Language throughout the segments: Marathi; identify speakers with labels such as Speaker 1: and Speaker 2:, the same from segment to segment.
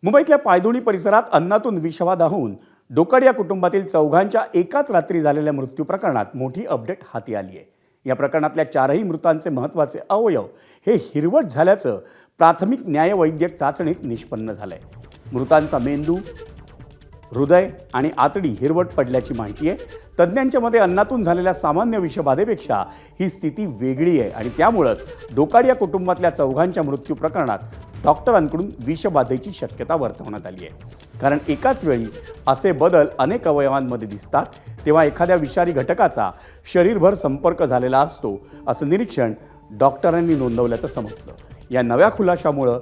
Speaker 1: मुंबईतल्या पायधुणी परिसरात अन्नातून विषबाधा होऊन डोकाडिया कुटुंबातील चौघांच्या एकाच रात्री झालेल्या मृत्यू प्रकरणात मोठी अपडेट हाती आली आहे। या प्रकरणातल्या चारही मृतांचे महत्त्वाचे अवयव हे हिरवट झाल्याचं प्राथमिक न्यायवैद्यक चाचणीत निष्पन्न झालंय। मृतांचा मेंदू, हृदय आणि आतडी हिरवट पडल्याची माहिती आहे। तज्ज्ञांच्या मते अन्नातून झालेल्या सामान्य विषबाधेपेक्षा ही स्थिती वेगळी आहे आणि त्यामुळेच डोकाडिया कुटुंबातल्या चौघांच्या मृत्यू प्रकरणात डॉक्टरांकडून विषबाधेची शक्यता वर्तवण्यात आली आहे। कारण एकाच वेळी असे बदल अनेक अवयवांमध्ये दिसतात, तेव्हा एखाद्या विषारी घटकाचा शरीरभर संपर्क झालेला असतो असं निरीक्षण डॉक्टरांनी नोंदवल्याचं समजलं। या नव्या खुलाशामुळे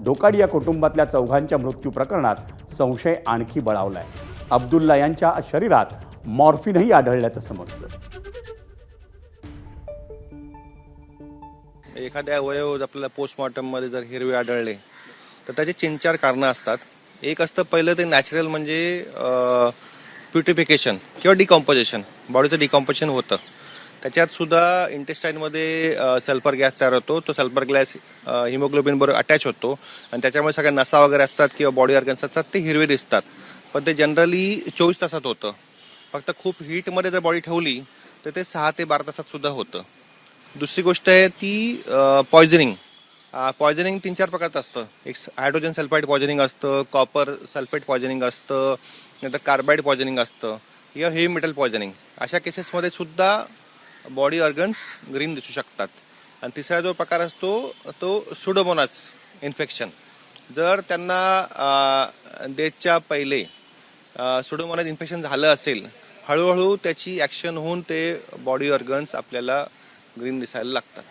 Speaker 1: डोकाडिया कुटुंबातल्या चौघांच्या मृत्यू प्रकरणात संशय आणखी बळावलाय। अब्दुल्ला यांच्या शरीरात मॉर्फिनही आढळल्याचं समजलं।
Speaker 2: एखाद्या अवयव आपल्याला पोस्टमॉर्टममध्ये जर हिरवे आढळले तर त्याचे 3-4 कारणं असतात। एक असतं पहिलं ते नॅचरल, म्हणजे प्युरिफिकेशन किंवा डिकॉम्पोजिशन, बॉडीचं डिकॉम्पोजिशन होतं। त्याच्यात सुद्धा इंटेस्टाईनमध्ये सल्फर गॅस तयार होतो। तो सल्फर गॅस हिमोग्लोबिन बरोबर अटॅच होतो आणि त्याच्यामुळे सगळ्या नसा वगैरे असतात किंवा बॉडी ऑर्गन्स असतात ते हिरवे दिसतात, पण ते जनरली 24 तासात होतं। फक्त खूप हीटमध्ये जर बॉडी ठेवली तर ते 6 ते 12 तासात सुद्धा होतं। दुसरी गोष्ट आहे ती पॉयझनिंग। पॉयझनिंग 3-4 प्रकारचं असतं। एक हायड्रोजन सल्फाईड पॉयझनिंग असतं, कॉपर सल्फेट पॉयझनिंग असतं, नंतर कार्बाईड पॉयझनिंग असतं, किंवा हेवी मेटल पॉयझनिंग। अशा केसेसमध्ये सुद्धा बॉडी ऑर्गन्स ग्रीन दिसू शकतात। आणि तिसरा जो प्रकार असतो तो सुडोमोनास इन्फेक्शन। जर त्यांना डेथच्या पहिले सुडोमोनास इन्फेक्शन झालं असेल, हळूहळू त्याची ॲक्शन होऊन ते बॉडी ऑर्गन्स आपल्याला ग्रीन दिसायला लागतात।